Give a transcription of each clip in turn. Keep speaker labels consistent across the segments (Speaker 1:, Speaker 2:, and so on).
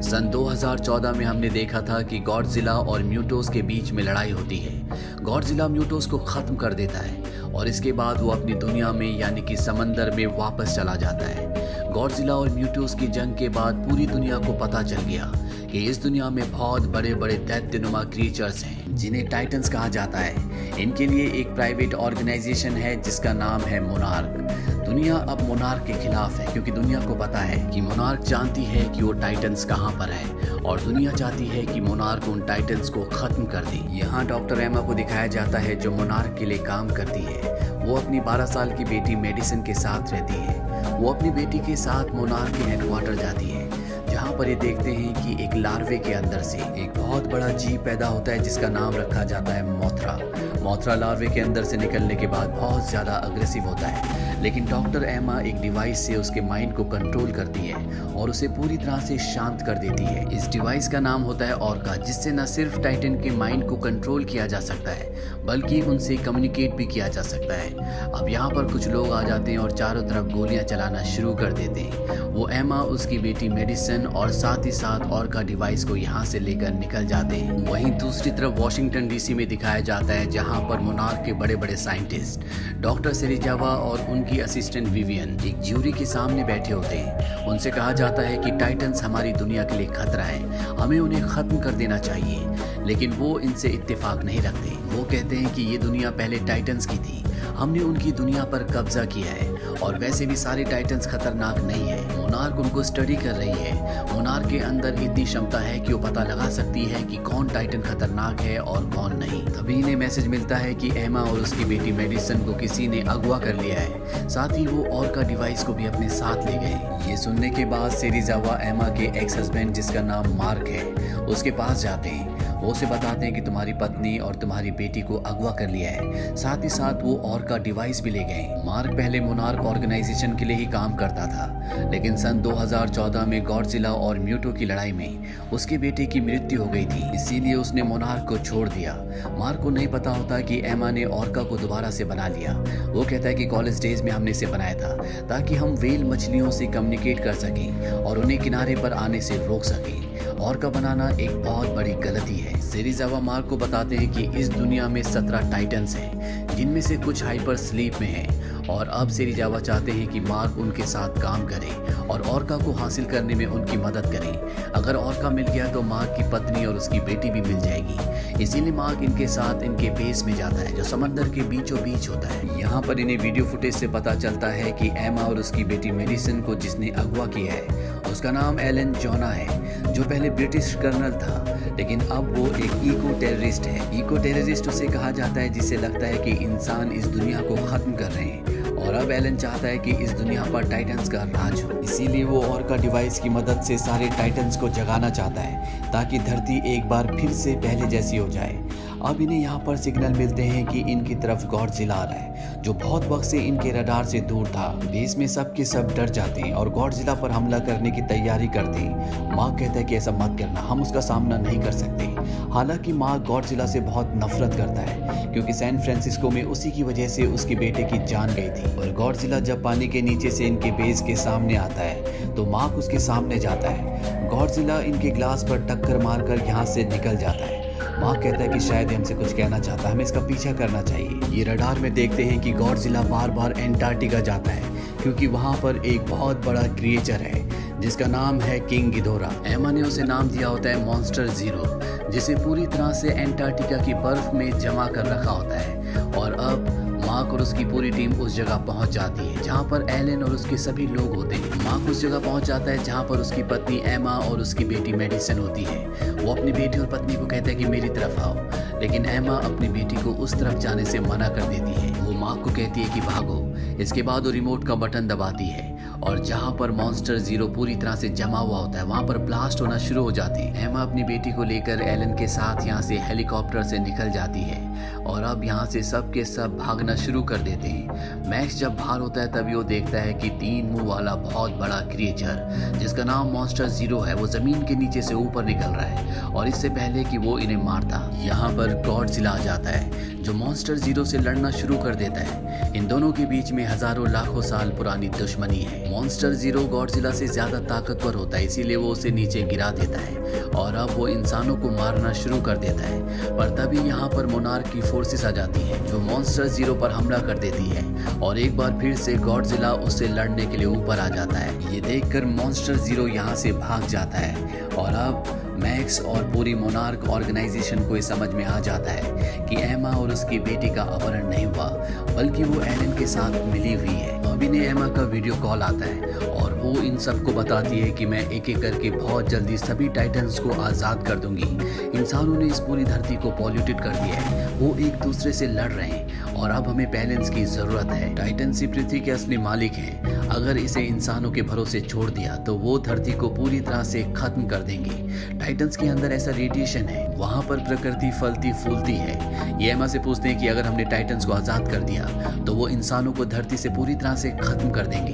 Speaker 1: सन 2014 में हमने देखा था कि गॉडजिला और म्यूटोस के बीच में लड़ाई होती है। गॉडजिला म्यूटोस को खत्म कर देता है और इसके बाद वो अपनी दुनिया में यानी कि समंदर में वापस चला जाता है। गॉडजिला और म्यूटोस की जंग के बाद पूरी दुनिया को पता चल गया कि इस दुनिया में बहुत बड़े बड़े दैत्यनुमा क्रीचर्स हैं जिन्हें टाइटन्स कहा जाता है। इनके लिए एक प्राइवेट ऑर्गेनाइजेशन है जिसका नाम है मोनार्क। दुनिया अब मोनार्क के खिलाफ है क्योंकि दुनिया को पता है कि मोनार्क जानती है कि वो टाइटन्स कहाँ पर है और दुनिया चाहती है कि मोनार्क उन टाइटन्स को खत्म कर दे। यहाँ डॉक्टर एमा को दिखाया जाता है जो मोनार्क के लिए काम करती है। वो अपनी 12 साल की बेटी मेडिसन के साथ रहती है। वो अपनी बेटी के साथ मोनार्क के हेडक्वार्टर जाती है जहाँ पर ये देखते हैं कि एक लार्वे के अंदर से एक बहुत बड़ा जीव पैदा होता है जिसका नाम रखा जाता है मोथरा। मोथरा लार्वे के अंदर से निकलने के बाद बहुत ज़्यादा अग्रेसिव होता है, लेकिन डॉक्टर एमा एक डिवाइस से उसके माइंड को कंट्रोल करती है और उसे पूरी तरह से शांत कर देती है। इस डिवाइस का नाम होता है ऑर्का, जिससे न सिर्फ टाइटन के माइंड को कंट्रोल किया जा सकता है बल्कि उनसे कम्युनिकेट भी किया जा सकता है। अब यहाँ पर कुछ लोग आ जाते हैं और चारों तरफ गोलियां चलाना शुरू कर देते हैं। वो एमा, उसकी बेटी मेडिसन और साथ ही साथ ऑर्का डिवाइस को यहाँ से लेकर निकल जाते हैं। वहीं दूसरी तरफ वाशिंगटन डीसी में दिखाया जाता है जहाँ पर मोनार्क के बड़े बड़े साइंटिस्ट डॉक्टर सेरिजावा और उनकी असिस्टेंट विवियन एक ज्यूरी के सामने बैठे होते हैं। उनसे कहा जाता है कि टाइटन्स हमारी दुनिया के लिए खतरा है, हमें उन्हें खत्म कर देना चाहिए, लेकिन वो इनसे इत्तेफाक नहीं रखते। वो कहते हैं कि ये दुनिया पहले टाइटन्स की थी, हमने उनकी दुनिया पर कब्जा किया है और वैसे भी सारे टाइटन्स खतरनाक नहीं है। मोनार्क उनको स्टडी कर रही है। मोनार्क के अंदर इतनी क्षमता है कि वो पता लगा सकती है कि कौन टाइटन खतरनाक है और कौन नहीं। तभी इन्हें मैसेज मिलता है कि एमा और उसकी बेटी मेडिसन को किसी ने अगवा कर लिया है, साथ ही वो ऑर्का डिवाइस को भी अपने साथ ले गए। ये सुनने के बाद सेरिजावा एमा के एक्स हस्बैंड जिसका नाम मार्क है उसके पास जाते हैं। वो उसे बताते हैं कि तुम्हारी पत्नी और तुम्हारी बेटी को अगवा कर लिया है, साथ ही साथ वो ऑर्का डिवाइस भी ले गए। मार्क पहले मोनार्क ऑर्गेनाइजेशन के लिए ही काम करता था, लेकिन सन 2014 में गॉडजिला और म्यूटो की लड़ाई में उसके बेटे की मृत्यु हो गई थी, इसीलिए उसने मोनार्क को छोड़ दिया। मार्क को नहीं पता होता कि एमा ने ऑर्का को दोबारा से बना लिया। वो कहता है कि कॉलेज डेज में हमने इसे बनाया था ताकि हम व्हेल मछलियों से कम्युनिकेट कर सकें और उन्हें किनारे पर आने से रोक सकें। ऑर्का बनाना एक बहुत बड़ी गलती है। सेरिजावा मार्क को बताते हैं कि इस दुनिया में 17 टाइटन्स हैं जिनमें से कुछ हाइपर स्लीप में हैं और अब सेरिजावा चाहते हैं कि मार्क उनके साथ काम करे और ऑर्का को हासिल करने में उनकी मदद करें। अगर ऑर्का मिल गया तो मार्क की पत्नी और उसकी बेटी भी मिल जाएगी, इसीलिए मार्क इनके साथ इनके बेस में जाता है जो समंदर के बीचों बीच होता है। यहाँ पर इन्हें वीडियो फुटेज से पता चलता है कि एमा और उसकी बेटी मेडिसन को जिसने अगवा किया है उसका नाम एलन जोना है, जो पहले ब्रिटिश कर्नल था लेकिन अब वो एक इको टेररिस्ट है। इको टेररिस्ट उसे कहा जाता है जिसे लगता है कि इंसान इस दुनिया को खत्म कर रहे हैं और अब एलन चाहता है कि इस दुनिया पर टाइटन्स का राज हो, इसीलिए वो ऑर्का डिवाइस की मदद से सारे टाइटन्स को जगाना चाहता है ताकि धरती एक बार फिर से पहले जैसी हो जाए। अब इन्हें यहाँ पर सिग्नल मिलते हैं कि इनकी तरफ गॉडजिला आ रहा है जो बहुत वक्त से इनके रडार से दूर था। बेस में सब के सब डर जाते हैं और गॉडजिला पर हमला करने की तैयारी करते हैं। मार्क कहता है कि ऐसा मत करना, हम उसका सामना नहीं कर सकते। हालांकि मार्क गॉडजिला से बहुत नफरत करता है क्योंकि सैन फ्रांसिस्को में उसी की वजह से उसके बेटे की जान गई थी। और गॉडजिला जब पानी के नीचे से इनके बेस के सामने आता है तो मार्क उसके सामने जाता है। गॉडजिला इनके ग्लास पर टक्कर मारकर यहाँ से निकल जाता है। मार्क कहता है कि शायद हमसे कुछ कहना चाहता है, हमें इसका पीछा करना चाहिए। ये रडार में देखते हैं कि गॉडजिला बार बार एंटार्क्टिका जाता है क्योंकि वहाँ पर एक बहुत बड़ा क्रिएचर है जिसका नाम है किंग गिदोरा। एमा ने उसे नाम दिया होता है मॉन्स्टर जीरो, जिसे पूरी तरह से एंटार्क्टिका की बर्फ में जमा कर रखा होता है। और अब मार्क और उसकी पूरी टीम उस जगह पहुंच जाती है जहां पर एलन और उसके सभी लोग होते हैं। मार्क उस जगह पहुंच जाता है जहां पर उसकी पत्नी एमा और उसकी बेटी मेडिसन होती है। वो अपनी बेटी और पत्नी को कहता है कि मेरी तरफ आओ, लेकिन एमा अपनी बेटी को उस तरफ जाने से मना कर देती है। वो मार्क को कहती है कि भागो। इसके बाद वो रिमोट का बटन दबाती है और जहां पर मॉन्स्टर जीरो पूरी तरह से जमा हुआ होता है वहां पर ब्लास्ट होना शुरू हो जाते हैं। एमा अपनी बेटी को लेकर एलन के साथ यहाँ से हेलीकॉप्टर से निकल जाती है और अब यहाँ से सब के सब भागना शुरू कर देते हैं। मैक्स जब बाहर होता है तभी वो देखता है कि 3 मुंह वाला बहुत बड़ा क्रिएचर जिसका नाम मॉन्स्टर जीरो है वो जमीन के नीचे से ऊपर निकल रहा है और इससे पहले कि वो इन्हें मारता यहाँ पर गॉडजिला आ जाता है जो मॉन्स्टर जीरो से लड़ना शुरू कर देता है। इन दोनों के बीच में हजारों लाखों साल पुरानी दुश्मनी है। मॉन्स्टर जीरो गॉडजिला से ज्यादा ताकतवर होता है, इसीलिए वो उसे नीचे गिरा देता है और अब वो इंसानों को मारना शुरू कर देता है। पर तभी यहाँ पर मोनार्क की फोर्सेस आ जाती है जो मॉन्स्टर जीरो पर हमला कर देती है और एक बार फिर से गॉडजिला उससे लड़ने के लिए ऊपर आ जाता है। ये देखकर मॉन्स्टर जीरो यहाँ से भाग जाता है और अब मैक्स और पूरी मोनार्क ऑर्गेनाइजेशन को ये समझ में आ जाता है कि एमा और उसकी बेटी का अपहरण नहीं हुआ बल्कि वो एलन के साथ मिली हुई है। अभी ने एमा का वीडियो कॉल आता है और वो इन सबको बताती है कि मैं एक एक करके बहुत जल्दी सभी टाइटन्स को आज़ाद कर दूंगी। इंसानों ने इस पूरी धरती को पॉल्यूटेड कर दिया है, वो एक दूसरे से लड़ रहे हैं और अब हमें बैलेंस की ज़रूरत है। टाइटन्स ही पृथ्वी के असली मालिक हैं, अगर इसे इंसानों के भरोसे छोड़ दिया तो वो धरती को पूरी तरह से खत्म कर देंगे। टाइटन्स के अंदर ऐसा रेडिएशन है, वहाँ पर प्रकृति फलती फूलती है। ये एमा से पूछते हैं कि अगर हमने टाइटन्स को आज़ाद कर दिया तो वो इंसानों को धरती से पूरी तरह से खत्म कर देंगे।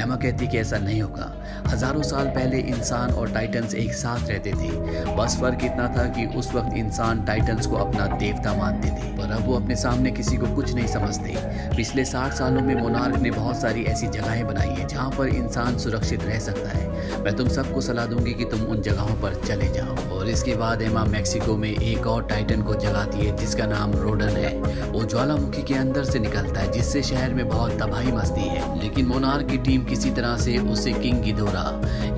Speaker 1: एमा कहती है कि ऐसा नहीं होगा। हजारों साल पहले इंसान और टाइटन्स एक साथ रहते थे, बस फर्क इतना था कि उस वक्त इंसान टाइटन्स को अपना देवता मानते थे, पर अब वो अपने सामने किसी को कुछ नहीं समझते। पिछले 60 सालों में मोनार्क ने बहुत सारी ऐसी जगहें बनाई है जहाँ पर इंसान सुरक्षित रह सकता है। मैं तुम सबको सलाह दूंगी कि तुम उन जगहों पर चले जाओ। और इसके बाद एमा मेक्सिको में एक और टाइटन को जगाती है जिसका नाम रोडन है। वो ज्वालामुखी के अंदर से निकलता है जिससे शहर में बहुत तबाही मचती है, लेकिन मोनार्क की टीम किसी तरह से उसे किंग गिदोरा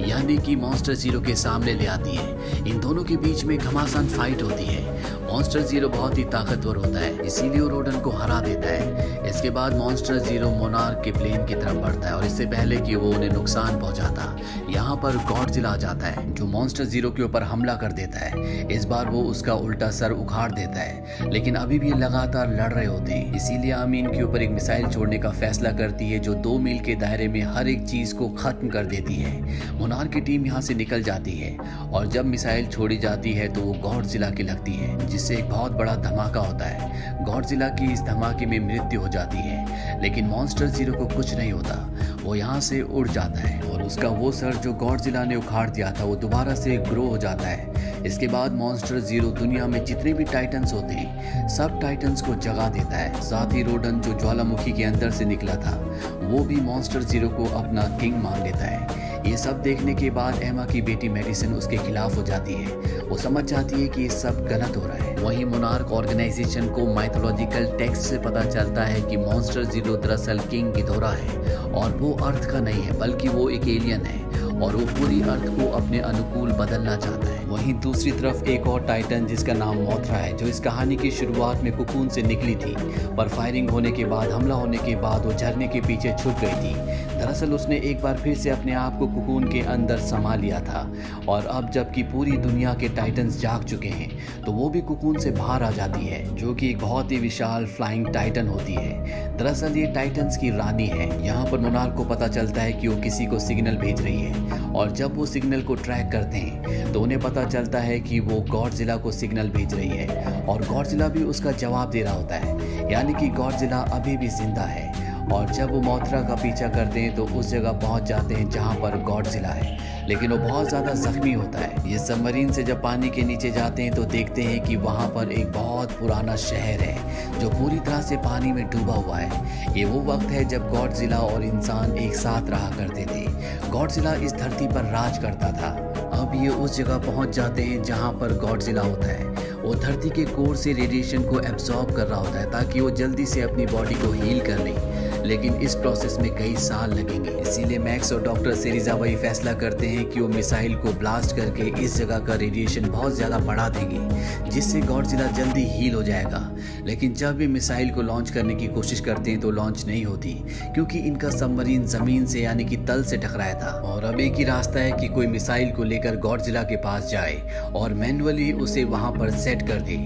Speaker 1: यानी कि मॉन्स्टर जीरो के सामने ले आती है। इन दोनों के बीच में घमासान फाइट होती है। मॉन्स्टर जीरो बहुत ही ताकतवर होता है, इसीलिए वो रोडन को हरा देता है। इसके बाद मॉन्स्टर जीरो मोनार्क के प्लेन की तरफ बढ़ता है और इससे पहले कि वो उन्हें नुकसान पहुंचाता, यहाँ पर गॉडजिला आ जाता है जो मॉन्स्टर जीरो के ऊपर हमला कर देता है। इस बार वो उसका उल्टा सर उखाड़ देता है, लेकिन अभी भी ये लगातार लड़ रहे होते हैं। इसीलिए आमीन के ऊपर एक मिसाइल छोड़ने का फैसला करती है जो 2 मील के दायरे में हर एक चीज को खत्म कर देती है। मोनार्क की टीम यहाँ से निकल जाती है और जब मिसाइल छोड़ी जाती है तो वो गॉडजिला की लगती है जिससे एक बहुत बड़ा धमाका होता है। गॉडजिला की इस धमाके में मृत्यु हो जाती है, लेकिन मॉन्स्टर जीरो को कुछ नहीं होता। वो यहाँ से उड़ जाता है और उसका वो सर जो गॉडजिला ने उखाड़ दिया था वो दोबारा से ग्रो हो जाता है। इसके बाद मॉन्स्टर जीरो दुनिया में जितने भी टाइटन्स होते हैं सब टाइटन्स को जगा देता है। साथ ही रोडन जो ज्वालामुखी के अंदर से निकला था वो भी मॉन्स्टर जीरो को अपना किंग मान लेता है। ये सब देखने के बाद एमा की बेटी मेडिसिन उसके खिलाफ हो जाती है। वो समझ जाती है कि ये सब गलत हो रहा है। वहीं मोनार्क ऑर्गेनाइजेशन को माइथोलॉजिकल टेक्स्ट से पता चलता है कि मॉन्स्टर जीरो दरअसल किंग गिदोरा है और वो अर्थ का नहीं है बल्कि वो एक एलियन है और वो पूरी अर्थ को अपने अनुकूल बदलना चाहता है। वहीं दूसरी तरफ एक और टाइटन जिसका नाम मोथरा है जो इस कहानी की शुरुआत में कुकून से निकली थी, पर फायरिंग होने के बाद हमला होने के बाद वो झरने के पीछे छुप गई थी। दरअसल उसने एक बार फिर से अपने आप को कुकून के अंदर समा लिया था और अब जबकि पूरी दुनिया के टाइटन्स जाग चुके हैं तो वो भी कुकून से बाहर आ जाती है जो कि एक बहुत ही विशाल फ्लाइंग टाइटन होती है। दरअसल ये टाइटन्स की रानी है। यहाँ पर मोनार्क को पता चलता है कि वो किसी को सिग्नल भेज रही है और जब वो सिग्नल को ट्रैक करते हैं तो उन्हें पता चलता है कि वो गॉडजिला को सिग्नल भेज रही है और गॉडजिला भी उसका जवाब दे रहा होता है, यानी कि गॉडजिला अभी भी जिंदा है। और जब वो मोथरा का पीछा करते हैं तो उस जगह पहुंच जाते हैं जहां पर गॉडजिला है, लेकिन वो बहुत ज़्यादा जख्मी होता है। ये सबमरीन से जब पानी के नीचे जाते हैं तो देखते हैं कि वहाँ पर एक बहुत पुराना शहर है जो पूरी तरह से पानी में डूबा हुआ है। ये वो वक्त है जब गॉडजिला और इंसान एक साथ रहा करते थे। गॉडजिला इस धरती पर राज करता था। अब ये उस जगह पहुँच जाते हैं जहाँ पर गॉडजिला होता है। वो धरती के कोर से रेडिएशन को एब्जॉर्ब कर रहा होता है ताकि वो जल्दी से अपनी बॉडी को हील कर ले, लेकिन इस प्रोसेस में कई साल लगेंगे। इसीलिए मैक्स और डॉक्टर सेरिज़ावा ये फैसला करते हैं कि वो मिसाइल को ब्लास्ट करके इस जगह का रेडिएशन बहुत ज़्यादा बढ़ा देंगे जिससे गॉडजिला जल्दी हील हो जाएगा। लेकिन जब ये मिसाइल को लॉन्च करने की कोशिश करते हैं तो लॉन्च नहीं होती क्योंकि इनका सबमरीन ज़मीन से यानी कि तल से टकराया था। और अब एक ही रास्ता है कि कोई मिसाइल को लेकर गॉडजिला के पास जाए और मैनुअली उसे वहाँ पर सेट कर दे।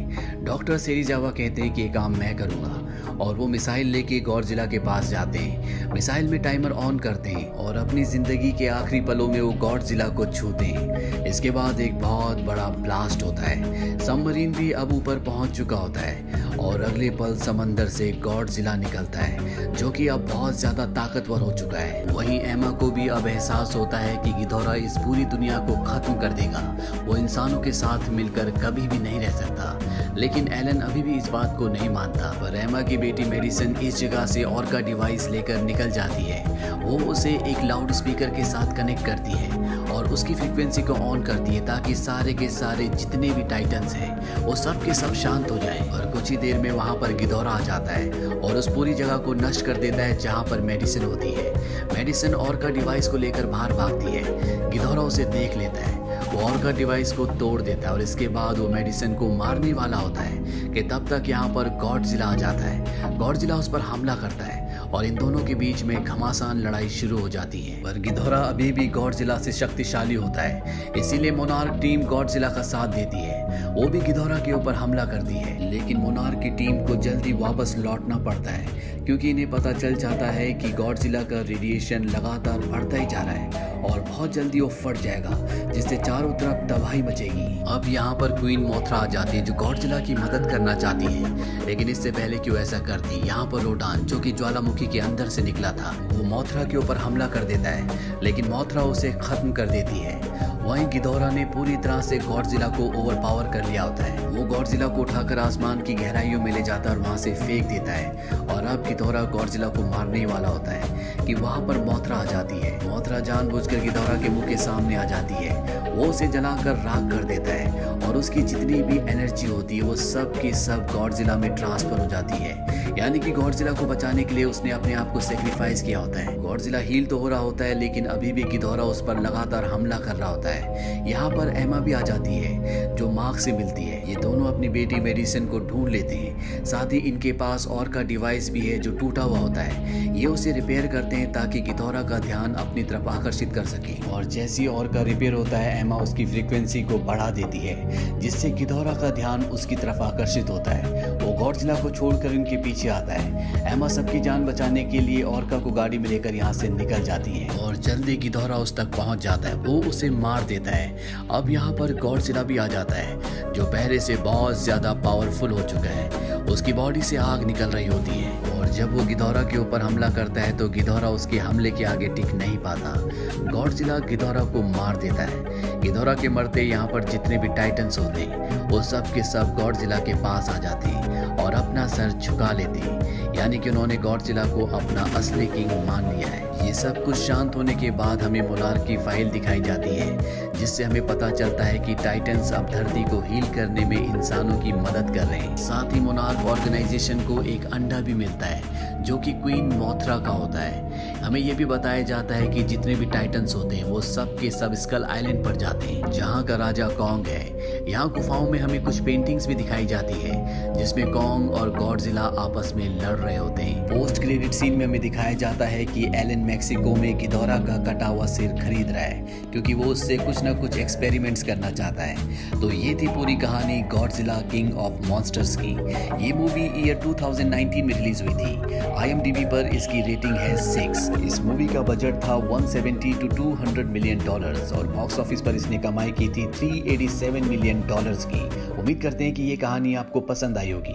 Speaker 1: डॉक्टर सेरिज़ावा कहते हैं कि ये काम मैं करूँगा और वो मिसाइल लेके गॉडजिला के पास जाते हैं। मिसाइल में टाइमर ऑन करते हैं और अपनी जिंदगी के आखिरी पलों में वो गॉडजिला को छूते हैं। इसके बाद एक बहुत बड़ा ब्लास्ट होता है। सबमरीन भी अब ऊपर पहुंच चुका होता है और अगले पल समंदर से गॉडजिला निकलता है जो कि अब बहुत ज्यादा ताकतवर हो चुका है। वहीं एमा को भी अब एहसास होता है कि गिदोरा इस पूरी दुनिया को खत्म कर देगा वो इंसानों के साथ मिलकर कभी भी नहीं रह सकता। लेकिन एलन अभी भी इस बात को नहीं मानता। पर एमा की बेटी मेडिसन इस जगह से ऑर्का डिवाइस लेकर निकल जाती है। वो उसे एक लाउड स्पीकर के साथ कनेक्ट करती है और उसकी फ्रीक्वेंसी को ऑन करती है ताकि सारे के सारे जितने भी टाइटन्स हैं वो सब के सब शांत हो जाएं। और कुछ ही देर में वहाँ पर गिदोरा आ जाता है और उस पूरी जगह को नष्ट कर देता है जहाँ पर मेडिसिन होती है। मेडिसिन ऑर्का डिवाइस को लेकर बाहर भागती है। गिदोरा उसे देख लेता है, वो ऑर्का डिवाइस को तोड़ देता है और इसके बाद वो मेडिसिन को मारने वाला होता है कि तब तक यहाँ पर गॉडजिला आ जाता है। गॉडजिला उस पर हमला करता है और इन दोनों के बीच में घमासान लड़ाई शुरू हो जाती है। पर गिदोरा अभी भी गॉडजिला से शक्तिशाली होता है, इसीलिए मोनार्क टीम गॉडजिला का साथ देती है। वो भी गिदोरा के ऊपर हमला करती है, लेकिन मोनार्क की टीम को जल्दी वापस लौटना पड़ता है क्योंकि इन्हें पता चल जाता है कि गॉडजिला का रेडिएशन लगातार बढ़ता ही जा रहा है और बहुत जल्दी वो फट जाएगा, जिससे चारों तरफ तबाही मचेगी। अब यहाँ पर क्वीन मोथरा आ जाती है जो गॉडजिला की मदद करना चाहती है, लेकिन इससे पहले कि वो ऐसा करती, यहाँ पर रोडान जो कि ज्वालामुखी के अंदर से निकला था, वो मोथरा के ऊपर हमला कर देता है, लेकिन मोथरा उसे खत्म कर देती है। वहीं गिदोरा ने पूरी तरह से गॉडजिला को ओवरपावर कर लिया होता है। वो गॉडजिला को उठाकर आसमान की गहराइयों में ले जाता है और वहां से फेंक देता है। और अब गिदोरा गॉडजिला को मारने वाला होता है कि वहां पर मोथरा आ जाती है। मोथरा जानबूझकर गिदोरा के मुंह के सामने आ जाती है। वो उसे जलाकर राख कर देता है और उसकी जितनी भी एनर्जी होती है वो सब की सब गॉडजिला में ट्रांसफर हो जाती है। यानी कि गॉडजिला को बचाने के लिए उसने अपने आप को सेक्रीफाइस किया होता है। गॉडजिला हील तो हो रहा होता है, लेकिन अभी भी गिदोरा उस पर लगातार हमला कर रहा होता है। यहाँ पर एमा भी आ जाती है जो मार्क से मिलती है। ये दोनों अपनी बेटी मेडिसिन को ढूंढ लेते हैं। साथ ही इनके पास और का डिवाइस भी है जो टूटा हुआ होता है। ये उसे रिपेयर करते हैं ताकि गिदोरा का ध्यान अपनी तरफ आकर्षित कर सके। और जैसे ही और का रिपेयर होता है, एमा उसकी फ्रीक्वेंसी को बढ़ा देती है, जिससे गिदोरा का ध्यान उसकी तरफ आकर्षित होता है। वो गॉडजिला को छोड़कर इनके पीछे आता है। एमा सबकी जान बचाने के लिए ऑर्का को गाड़ी में लेकर यहाँ से निकल जाती है और जल्दी गिदोरा उस तक पहुंच जाता है। वो उसे मार देता है। अब यहाँ पर गॉडजिला भी आ जाता है जो पहले से बहुत ज्यादा पावरफुल हो चुका है। उसकी बॉडी से आग निकल रही होती है और जब वो गिदोरा के ऊपर हमला करता है तो गिदोरा उसके हमले के आगे टिक नहीं पाता। गॉडजिला गिदोरा को मार देता है। गिदोरा के मरते यहाँ पर जितने भी टाइटन्स होते हैं वो सब के सब गॉडजिला के पास आ जाते हैं और अपना सर झुका लेते हैं, यानी कि उन्होंने गॉडजिला को अपना असली किंग मान लिया है। ये सब कुछ शांत होने के बाद हमें मोनार्क की फाइल दिखाई जाती है, जिससे हमें पता चलता है कि टाइटन्स अब धरती को हील करने में इंसानों की मदद कर रहे हैं। साथ ही मोनार्क ऑर्गेनाइजेशन को एक अंडा भी मिलता है जो कि क्वीन मोथरा का होता है। हमें यह भी बताया जाता है कि जितने भी टाइटन्स होते हैं वो सब के सब स्कल आइलैंड पर जाते हैं जहाँ का राजा कॉन्ग है। यहाँ गुफाओं में हमें कुछ पेंटिंग्स भी दिखाई जाती है जिसमें कॉन्ग और गॉडजिला आपस में लड़ रहे होते हैं। पोस्ट क्रेडिट सीन में हमें दिखाया जाता है कि एलन मैक्सिको में गिदोरा का कटा हुआ सिर खरीद रहा है क्योंकि वो उससे कुछ ना कुछ एक्सपेरिमेंट्स करना चाहता है। तो ये थी पूरी कहानी गॉडजिला किंग ऑफ मॉन्स्टर्स की। ये मूवी ईयर 2019 में रिलीज हुई थी। IMDb पर इसकी रेटिंग है 6। इस मूवी का बजट था 170 to 200 मिलियन डॉलर्स और बॉक्स ऑफिस पर इसने कमाई की थी 387 मिलियन डॉलर्स की। उम्मीद करते हैं कि ये कहानी आपको पसंद आई होगी।